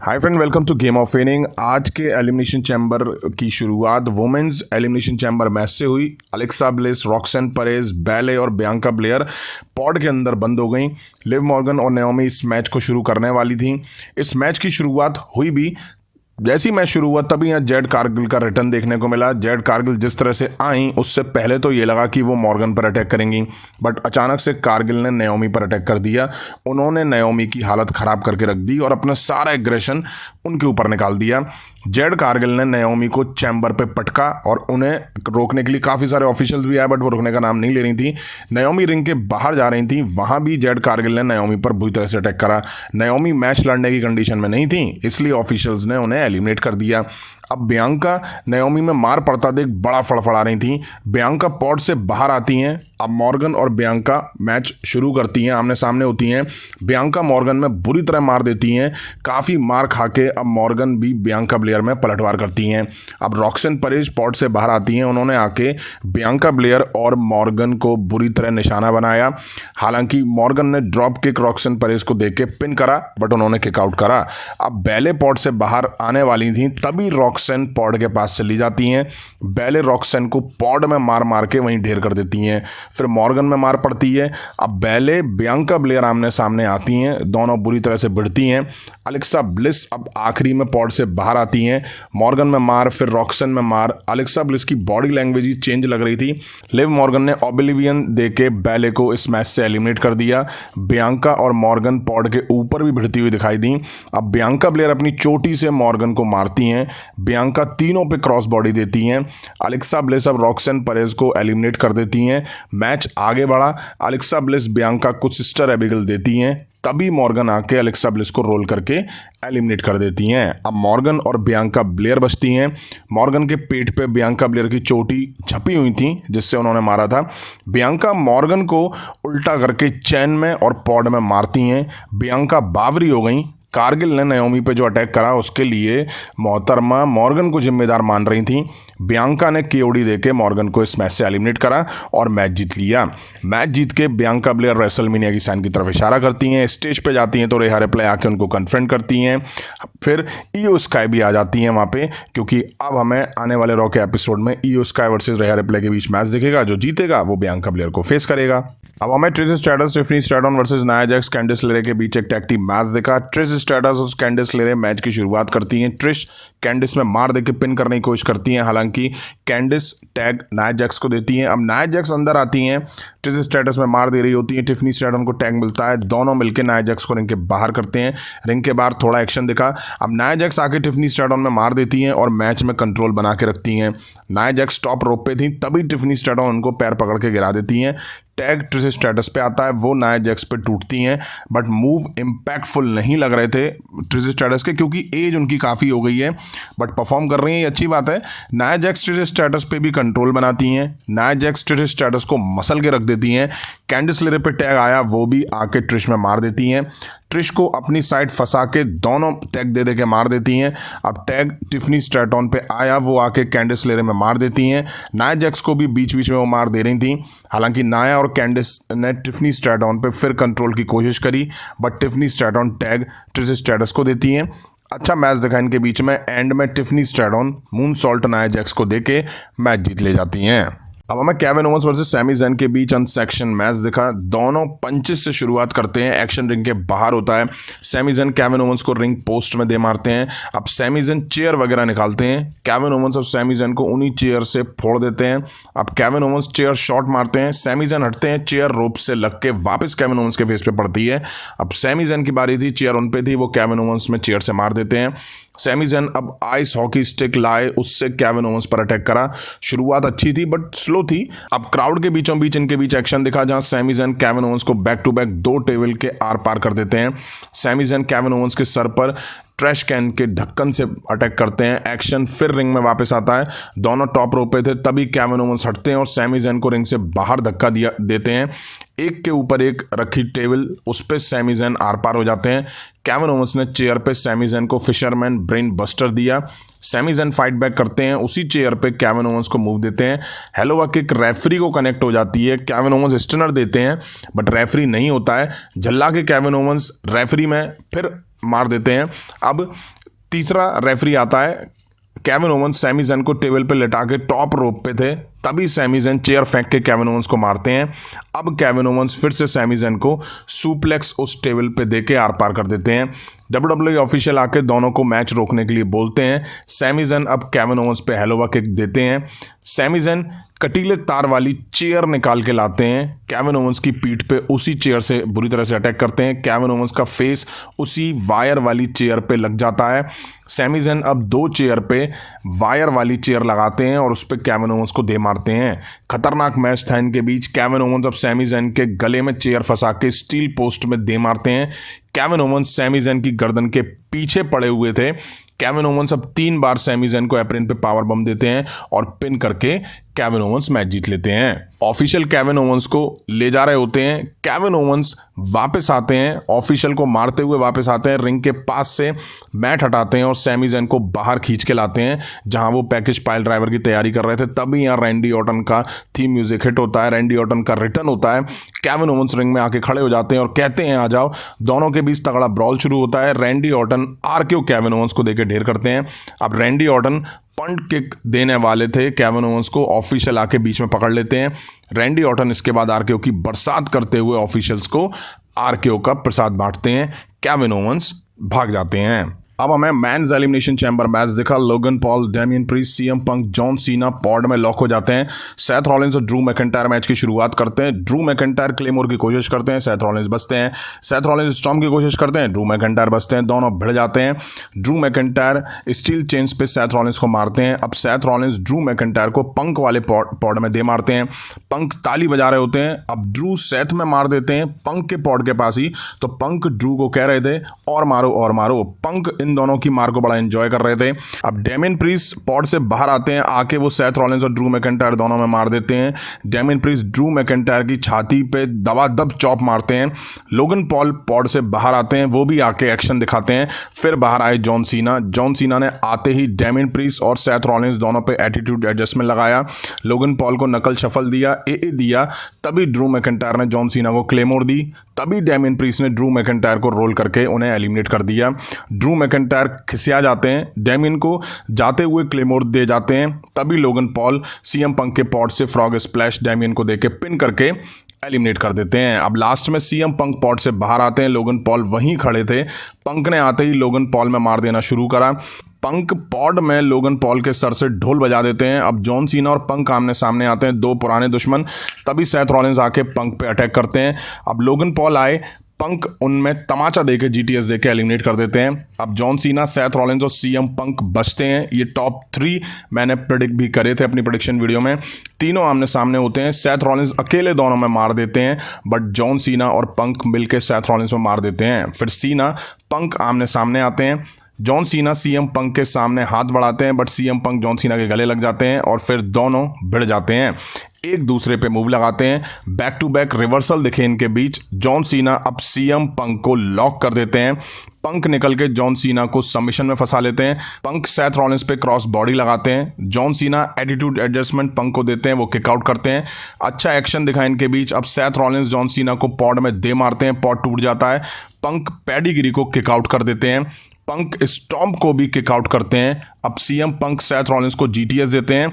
Hi friend, welcome to game of winning. आज के elimination chamber की शुरुआत वुमेन्स एलिमिनेशन चैम्बर मैच से हुई। अलेक्सा ब्लिस, रॉक्सन परेज, बैले और बियांका ब्लेयर पॉड के अंदर बंद हो गई। लिव मॉर्गन और नाओमी इस मैच को शुरू करने वाली थी। इस मैच की शुरुआत हुई भी जैसी मैच शुरू हुआ तभी यहाँ जेड कारगिल का रिटर्न देखने को मिला। जेड कारगिल जिस तरह से आई उससे पहले तो ये लगा कि वो मॉर्गन पर अटैक करेंगी, बट अचानक से कारगिल ने नाओमी पर अटैक कर दिया। उन्होंने नाओमी की हालत ख़राब करके रख दी और अपना सारा एग्रेशन उनके ऊपर निकाल दिया। जेड कारगिल ने नाओमी को चैम्बर पे पटका और उन्हें रोकने के लिए काफ़ी सारे ऑफिशियल्स भी आए, बट वो रुकने का नाम नहीं ले रही थी। नाओमी रिंग के बाहर जा रही थी, वहाँ भी जेड कारगिल ने नाओमी पर बुरी तरह से अटैक करा। नाओमी मैच लड़ने की कंडीशन में नहीं थी, इसलिए ऑफिशियल्स ने उन्हें एलिमिनेट कर दिया। अब बियांका नाओमी में मार पड़ता देख बड़ा फड़फड़ा रही थी। बियांका पॉड से बाहर आती हैं। अब मॉर्गन और बियांका मैच शुरू करती हैं, आमने सामने होती हैं। बियांका मॉर्गन में बुरी तरह मार देती हैं। काफ़ी मार खा के अब मॉर्गन भी बियांका ब्लेयर में पलटवार करती हैं। अब रॉक्सन परेज पॉड से बाहर आती हैं। उन्होंने आके बियांका ब्लेयर और मॉर्गन को बुरी तरह निशाना बनाया। हालांकि मॉर्गन ने ड्रॉप किक रॉक्सन परेज को देके पिन करा, बट उन्होंने किक आउट करा। अब बैले पॉड से बाहर आने वाली थी, तभी रॉक्सन पॉड के पास चली जाती हैं। बैले रॉक्सन को पॉड में मार मार के वहीं ढेर कर देती हैं। फिर मॉर्गन में मार पड़ती है। अब बैले बियांका ब्लेयर आमने सामने आती हैं, दोनों बुरी तरह से भिड़ती हैं। अलेक्सा ब्लिस अब आखिरी में पॉड से बाहर आती हैं। मॉर्गन में मार, फिर रॉक्सन में मार। अलेक्सा ब्लिस की बॉडी लैंग्वेज ही चेंज लग रही थी। लिव मॉर्गन ने ओब्लिवियन देके बैले को इस मैच से एलिमिनेट कर दिया। बियांका और मॉर्गन पॉड के ऊपर भी भिड़ती हुई दिखाई दी। अब बियांका ब्लेयर अपनी चोटी से मॉर्गन को मारती हैं। बियांका तीनों पे क्रॉस बॉडी देती हैं। अलेक्सा ब्लिस अब रॉक्सन परेज को एलिमिनेट कर देती हैं। मैच आगे बढ़ा। अलेक्सा ब्लिस बियांका को सिस्टर एबिगेल देती हैं, तभी मॉर्गन आके अलेक्सा ब्लिस को रोल करके एलिमिनेट कर देती हैं। अब मॉर्गन और बियांका ब्लेयर बचती हैं। मॉर्गन के पेट पे बियांका ब्लेयर की चोटी छपी हुई थी जिससे उन्होंने मारा था। बियांका मॉर्गन को उल्टा करके चैन में और पॉड में मारती हैं। बियांका बावरी हो गई। कारगिल ने नाओमी पे जो अटैक करा उसके लिए मोहतरमा मॉर्गन को जिम्मेदार मान रही थी। बियांका ने केओडी देके मॉर्गन को इस मैच से एलिमिनेट करा और मैच जीत लिया। मैच जीत के बियांका ब्लेयर रेसलमेनिया की साइन की तरफ इशारा करती हैं। स्टेज पे जाती हैं तो रेहा रिप्लाई आके उनको कन्फ्रंट करती हैं। फिर ईओ स्काई भी आ जाती हैं वहाँ पे, क्योंकि अब हमें आने वाले रॉ के एपिसोड में ईओ स्काई वर्सेस रेहा रिप्लाई के बीच मैच दिखेगा। जो जीतेगा वो बियांका ब्लेयर को फेस करेगा। अब हमें Trish stratus, Tiffany Stratton versus नाया जैक्स, कैंडिस लेरे के बीच एक टैग टीम मैच दिखा। ट्रिश स्ट्रैटस और कैंडिस लेरे मैच की शुरुआत करती हैं। ट्रिश कैंडिस में मार देके पिन करने की कोशिश करती हैं, हालांकि कैंडिस टैग नाया जैक्स को देती हैं। अब नाया जैक्स अंदर आती हैं, ट्रिश स्ट्रैटस में मार दे रही होती है। टिफनी स्ट्रैटन को टैग मिलता है, दोनों मिलकर नाया जैक्स को रिंग के बाहर करते हैं। रिंग के बाहर थोड़ा एक्शन दिखा। अब नाया जैक्स आके टिफनी स्ट्रैटन में मार देती हैं और मैच में कंट्रोल बना के रखती हैं। नाया जैक्स टॉप रोप पे थी, तभी टिफनी स्ट्रैटन उनको पैर पकड़ के गिरा देती हैं। टैग ट्रिश स्ट्रैटस पे आता है, वो नाया जैक्स पे टूटती हैं, बट मूव इम्पैक्टफुल नहीं लग रहे थे ट्रिश स्ट्रैटस के, क्योंकि एज उनकी काफ़ी हो गई है, बट परफॉर्म कर रही हैं, ये अच्छी बात है। नाया जैक्स ट्रिश स्ट्रैटस पे भी कंट्रोल बनाती हैं। नाया जैक्स ट्रिश स्ट्रैटस को मसल के रख देती हैं। कैंडिस लेरे पे टैग आया, वो भी आके ट्रिश में मार देती हैं। ट्रिश को अपनी साइड फंसा के दोनों टैग दे दे के मार देती हैं। अब टैग टिफनी स्ट्रैटन पे आया, वो आके कैंडिस लेरे में मार देती हैं। नाया जैक्स को भी बीच बीच में वो मार दे रही थी। हालांकि नाया और कैंडिस ने टिफनी स्ट्रैटन पे फिर कंट्रोल की कोशिश करी, but Tiffany Stratton tag Trish stratus को देती हैं। अच्छा मैच दिखा इनके बीच में। एंड में Tiffany Stratton moon salt Nia Jax को देके मैच जीत ले जाती हैं। अब हमें केविन ओवंस वर्सेस सैमी ज़ैन के बीच अनसेक्शन मैच दिखा। दोनों पंचेस से शुरुआत करते हैं। एक्शन रिंग के बाहर होता है। सैमी ज़ैन केविन ओवंस को रिंग पोस्ट में दे मारते हैं। अब सैमी ज़ैन चेयर वगैरह निकालते हैं। केविन ओवंस अब सैमी ज़ैन को उन्हीं चेयर से फोड़ देते हैं। अब केविन ओवंस चेयर शॉट मारते हैं। सैमी ज़ैन हटते हैं, चेयर रोप से लग के वापस केविन ओवंस के फेस पे पड़ती है। अब सैमी ज़ैन की बारी थी, चेयर उन पे थी, वो केविन ओवंस में चेयर से मार देते हैं। सैमी ज़ैन अब आइस हॉकी स्टिक लाए, उससे केविन ओवंस पर अटैक करा। शुरुआत अच्छी थी बट स्लो थी। अब क्राउड के बीचों बीच इनके बीच एक्शन दिखा, जहां सैमी ज़ैन केविन ओवंस को बैक टू बैक 2 टेबल के आर पार कर देते हैं। सैमी ज़ैन केविन ओवंस के सर पर ट्रैश कैन के ढक्कन से अटैक करते हैं। एक्शन फिर रिंग में वापस आता है। दोनों टॉप रो पे थे, तभी केविन ओवंस हटते हैं और सैमी ज़ैन को रिंग से बाहर धक्का देते हैं। एक के ऊपर एक रखी टेबल, उस पर सैमी ज़ैन आर पार हो जाते हैं। केविन ओवंस ने चेयर पे सैमी ज़ैन को फिशरमैन ब्रेन बस्टर दिया। सैमी ज़ैन फाइट बैक करते हैं। उसी चेयर पे केविन ओवंस को मूव देते हैं। हेलोवा किक रेफरी को कनेक्ट हो जाती है। केविन ओवंस स्टनर देते हैं, बट रेफरी नहीं होता है। झल्ला के केविन ओवंस रेफरी में फिर मार देते हैं। अब तीसरा रेफरी आता है, केविन ओवंस सैमी ज़ैन को टेबल पे लेटा के टॉप रोप पे थे, तभी सैमी ज़ैन चेयर फेंक के केविन ओवंस को मारते हैं। अब केविन ओवंस फिर से सैमी ज़ैन को सुप्लेक्स उस टेबल पे देके आर पार कर देते हैं। WWE ऑफिशियल आके दोनों को मैच रोकने के लिए बोलते हैं। सैमी ज़ैन अब केविन ओवंस पे हेलोवा किक देते हैं। सैमी ज़ैन कटीले तार वाली चेयर निकाल के लाते हैं, केविन ओवंस की पीठ पे उसी चेयर से बुरी तरह से अटैक करते हैं। केविन ओवंस का फेस उसी वायर वाली चेयर पे लग जाता है। सैमी ज़ैन अब 2 चेयर पे वायर वाली चेयर लगाते हैं और उस पर केविन ओवंस को दे मारते हैं। खतरनाक मैच था इनके बीच। केविन ओवंस अब सैमी ज़ैन के गले में चेयर फंसा के स्टील पोस्ट में दे मारते हैं। केविन ओवंस सैमी ज़ैन की गर्दन के पीछे पड़े हुए थे। केविन ओवंस अब 3 बार सैमी ज़ैन को एप्रिन पे पावर बम देते हैं और पिन करके केविन ओवंस मैच जीत लेते हैं। ऑफिशियल केविन ओवंस को ले जा रहे होते हैं। केविन ओवंस वापस आते हैं, ऑफिशियल को मारते हुए वापस आते हैं, रिंग के पास से मैट हटाते हैं और सैमी ज़ैन को बाहर खींच के लाते हैं जहां वो पैकेज पाइल ड्राइवर की तैयारी कर रहे थे। तभी यहाँ रैंडी ऑर्टन का थीम म्यूजिक हिट होता है, रैंडी ऑर्टन का रिटर्न होता है। केविन ओवंस रिंग में आके खड़े हो जाते हैं और कहते हैं आ जाओ। दोनों के बीच तगड़ा ब्रॉल शुरू होता है। Randy Orton RKO Kevin Owens को देके ढेर करते हैं। अब रैंडी ऑर्टन पंट किक देने वाले थे केविन ओवंस को, ऑफिशियल आके बीच में पकड़ लेते हैं। रैंडी ऑर्टन इसके बाद आरकेओ की बरसात करते हुए ऑफिशियल्स को आरकेओ का प्रसाद बांटते हैं। केविन ओवंस भाग जाते हैं। अब हमें मैंस एलिमिनेशन चैम्बर मैच दिखा। Logan Paul, Damien priest, CM Punk, John Cena pod में लॉक हो जाते हैं। सेथ रॉलिंस और ड्रू मैकिंटायर मैच की शुरुआत करते हैं। ड्रू मैकिंटायर क्लेमोर की कोशिश करते हैं, सेथ रॉलिंस बचते हैं। सेथ रॉलिंस स्टॉर्म की कोशिश करते हैं, ड्रू मैकिंटायर बचते हैं। दोनों भिड़ जाते हैं। ड्रू मैकिंटायर स्टील चेन्स पे सेथ रॉलिंस को मारते हैं। अब सेथ रॉलिंस ड्रू मैकिंटायर को पंक वाले पॉड में दे मारते हैं। पंक ताली बजा रहे होते हैं। अब ड्रू सेथ में मार देते हैं पंक के पॉड के पास ही, तो पंक ड्रू को कह रहे थे और मारो और मारो। पंक इन दोनों की मार को बड़ा एंजॉय कर रहे थे। अब डेमियन प्रीस्ट पॉड से बाहर आते हैं, आके वो सेथ रॉलिंस और ड्रू मैकिंटायर दोनों में मार देते हैं। डेमियन प्रीस्ट ड्रू मैकिंटायर की छाती पे दबादब चॉप मारते हैं। लोगन पॉल पॉड से बाहर आते हैं, वो भी आके एक्शन दिखाते हैं। फिर बाहर आए जॉन सीना। जॉन सीना ने आते ही डेमियन प्रीस्ट और सेथ रॉलिंस दोनों पे एटीट्यूड एडजस्टमेंट लगाया। लोगन पॉल को नकल शफल दिया, ए दिया। तभी ड्रू मैकिंटायर ने जॉन सीना को क्लेमोर दी। तभी डेमियन प्रीस्ट ने ड्रू मैकिंटायर को रोल करके उन्हें एलिमिनेट कर दिया। ड्रू मैकिंटायर खिसिया जाते हैं, डेमियन को जाते हुए क्लेमोर दे जाते हैं। तभी लोगन पॉल सीएम पंक के पॉड से फ्रॉग स्प्लैश डेमियन को देके पिन करके एलिमिनेट कर देते हैं। अब लास्ट में सीएम पंक पॉड से बाहर आते हैं। लोगन पॉल वहीं खड़े थे। पंक ने आते ही लोगन पॉल में मार देना शुरू करा। पंक पॉड में लोगन पॉल के सर से ढोल बजा देते हैं। अब जॉन सीना और पंक आमने सामने आते हैं, 2 पुराने दुश्मन। तभी सेथ रॉलिंस आके पंक पे अटैक करते हैं। अब लोगन पॉल आए, पंक उनमें तमाचा देके जीटीएस देके एलिमिनेट कर देते हैं। अब जॉन सीना, सेथ रॉलिंस और सीएम पंक बचते हैं। ये टॉप 3 मैंने प्रेडिक्ट भी करे थे अपनी प्रेडिक्शन वीडियो में। तीनों आमने सामने होते हैं। सेथ रॉलिंस अकेले दोनों में मार देते हैं, बट जॉन सीना और पंक मिलके सेथ रॉलिंस में मार देते हैं। फिर सीना पंक आमने सामने आते हैं। जॉन सीना सीएम पंक के सामने हाथ बढ़ाते हैं, but CM Punk John Cena के गले लग जाते हैं और फिर दोनों भिड़ जाते हैं, एक दूसरे पे मूव लगाते हैं। बैक टू बैक रिवर्सल दिखे इनके बीच। जॉन सीना अब सीएम पंक को लॉक कर देते हैं। पंक निकल के जॉन सीना को सबमिशन में फंसा लेते हैं। पंक सेथ रॉलिंस पे क्रॉस बॉडी लगाते हैं। जॉन सीना एटीट्यूड एडजस्टमेंट पंक को देते हैं, वो किक आउट करते हैं। अच्छा एक्शन दिखा इनके बीच। अब सेथ रॉलिंस जॉन सीना को पॉड में दे मारते हैं, पॉड टूट जाता है। पंक पैडिगिरी को किक आउट कर देते हैं। पंक स्टॉम्प को भी किक आउट करते हैं। अब सीएम पंक सेथ रॉलिंस को जीटीएस देते हैं।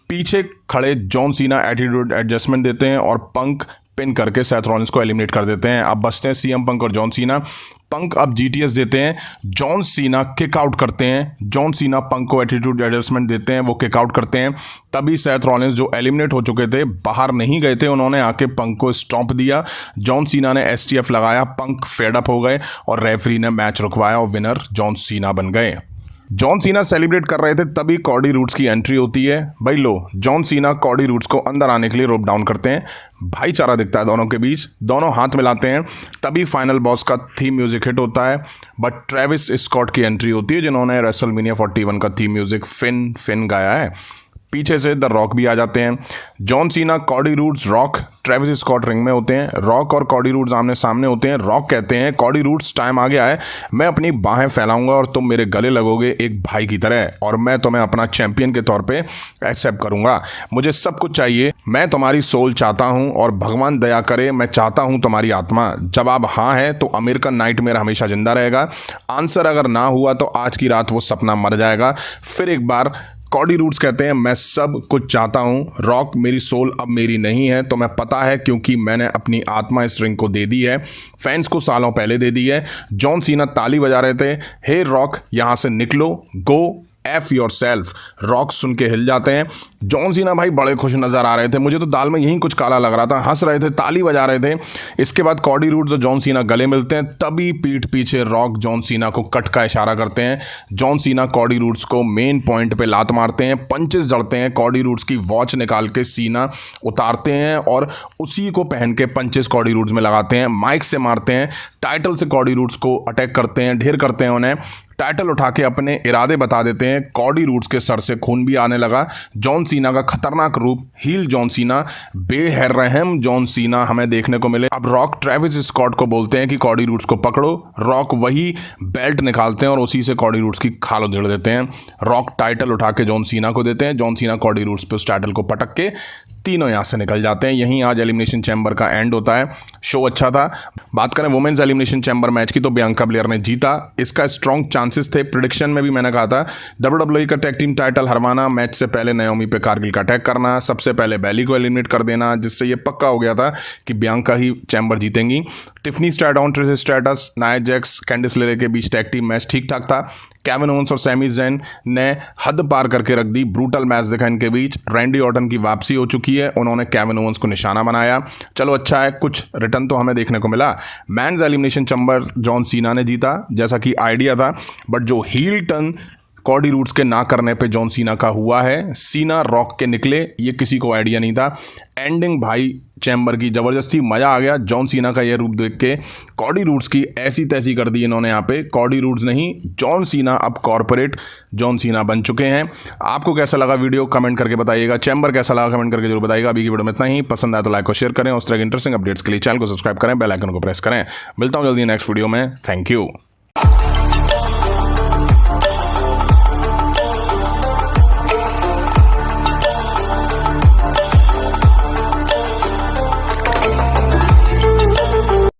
पीछे खड़े जॉन सीना एटीट्यूड एडजस्टमेंट देते हैं और पंक पिन करके सेथ रॉलिंस को एलिमिनेट कर देते हैं। अब बचते हैं सीएम पंक और जॉन सीना। पंक अब जीटीएस देते हैं, जॉन सीना किक आउट करते हैं। जॉन सीना पंक को एटीट्यूड एडजस्टमेंट देते हैं, वो किक आउट करते हैं। तभी सेथ रॉलिंस जो एलिमिनेट हो चुके थे, बाहर नहीं गए थे, उन्होंने आके पंक को स्टॉम्प दिया। जॉन सीना ने एसटीएफ लगाया, पंक फेड अप हो गए और रेफरी ने मैच रुकवाया और विनर जॉन सीना बन गए। जॉन सीना सेलिब्रेट कर रहे थे, तभी कॉडी रूट्स की एंट्री होती है। भाई लो, जॉन सीना कॉडी रूट्स को अंदर आने के लिए रोप डाउन करते हैं। भाईचारा दिखता है दोनों के बीच, दोनों हाथ मिलाते हैं। तभी फाइनल बॉस का थीम म्यूजिक हिट होता है, बट ट्रेविस स्कॉट की एंट्री होती है, जिन्होंने रेसलमेनिया 41 का थीम म्यूजिक फिन गाया है। पीछे से द रॉक भी आ जाते हैं। John Cena, Cody Rhodes, Rock, Travis Scott ring में होते हैं। रॉक और कॉडी रूड्स आमने सामने होते हैं। रॉक कहते हैं, कॉडी रूड्स टाइम आ गया है, मैं अपनी बाहें फैलाऊंगा और तुम मेरे गले लगोगे एक भाई की तरह, और मैं तुम्हें अपना चैंपियन के तौर पे एक्सेप्ट करूंगा। मुझे सब कुछ चाहिए, मैं तुम्हारी सोल चाहता हूं और भगवान दया करे मैं चाहता हूं तुम्हारी आत्मा। जवाब हाँ है तो अमेरिकन नाइटमेयर हमेशा जिंदा रहेगा। आंसर अगर ना हुआ तो आज की रात वो सपना मर जाएगा। फिर एक बार कॉडी रूड्स कहते हैं, मैं सब कुछ चाहता हूं रॉक, मेरी सोल अब मेरी नहीं है, तो मैं पता है क्योंकि मैंने अपनी आत्मा इस रिंग को दे दी है, फैंस को सालों पहले दे दी है। जॉन सीना ताली बजा रहे थे, हे रॉक यहां से निकलो, गो एफ योर सेल्फ। रॉक सुन के हिल जाते हैं। जॉन सीना भाई बड़े खुश नजर आ रहे थे, मुझे तो दाल में यहीं कुछ काला लग रहा था, हंस रहे थे, ताली बजा रहे थे। इसके बाद कॉडी रूड्स और जॉन सीना गले मिलते हैं, तभी पीठ पीछे रॉक जॉन सीना को कट का इशारा करते हैं। जॉन सीना कॉडी रूड्स को मेन पॉइंट पे लात मारते हैं, पंचेस जड़ते हैं। कॉडी रूड्स की वॉच निकाल के सीना उतारते हैं और उसी को पहन के पंचेस कॉडी रूड्स में लगाते हैं, माइक से मारते हैं, टाइटल से कॉडी रूड्स को अटैक करते हैं, ढेर करते हैं उन्हें। टाइटल उठा के अपने इरादे बता देते हैं। कॉडी रूड्स के सर से खून भी आने लगा। जॉन सीना का खतरनाक रूप, हील जॉन सीना, बेरहम जॉन सीना हमें देखने को मिले। अब रॉक ट्रेविस स्कॉट को बोलते हैं कि कॉडी रूड्स को पकड़ो। रॉक वही बेल्ट निकालते हैं और उसी से कॉडी रूड्स की खाल उधेड़ देते हैं। रॉक टाइटल उठा के जॉन सीना को देते हैं। जॉन सीना कॉडी रूड्स पे उस टाइटल को पटक के तीनों यहाँ से निकल जाते हैं। यहीं आज एलिमिनेशन चैम्बर का एंड होता है। शो अच्छा था। बात करें वुमेन्स एलिमिनेशन चैम्बर मैच की तो बियांका ब्लेयर ने जीता। इसका स्ट्रॉन्ग चांसेस थे, प्रिडिक्शन में भी मैंने कहा था WWE का टैग टीम टाइटल हरवाना, मैच से पहले नाओमी पे कारगिल का अटैक करना, सबसे पहले बैली को एलिमिनेट कर देना, जिससे ये पक्का हो गया था कि बियांका ही चैम्बर जीतेंगी। Tiffany Stratton, Trish Stratus, Naya Jax, Candice LeRae के बीच टैग टीम मैच ठीक ठाक था। केविन ओवेंस और सैमी ज़ैन ने हद पार करके रख दी, ब्रूटल मैच देखा इनके बीच। रैंडी ऑर्टन की वापसी हो चुकी है, उन्होंने केविन ओवेंस को निशाना बनाया। चलो अच्छा है, कुछ रिटर्न तो हमें देखने को मिला। Men's elimination chamber John Cena ने जीता जैसा कि आइडिया था, बट जो हील टर्न कॉडी रूड्स के ना करने पे जॉन सीना का हुआ है, सीना रॉक के निकले, ये किसी को आइडिया नहीं था। एंडिंग भाई चैम्बर की ज़बरदस्ती, मज़ा आ गया। जॉन सीना का ये रूप देख के कॉडी रूड्स की ऐसी तैसी कर दी इन्होंने यहाँ पे। कॉडी रूड्स नहीं, जॉन सीना अब कॉर्पोरेट जॉन सीना बन चुके हैं। आपको कैसा लगा वीडियो कमेंट करके बताइएगा। चैम्बर कैसा लगा कमेंट करके जरूर बताइएगा। अभी की वीडियो में इतना ही। पसंद आया तो लाइक और शेयर करें। उस तरह के इंटरेस्टिंग अपडेट्स के लिए चैनल को सब्सक्राइब करें, बेल आइकन को प्रेस करें। मिलता हूँ जल्दी नेक्स्ट वीडियो में। Thank you.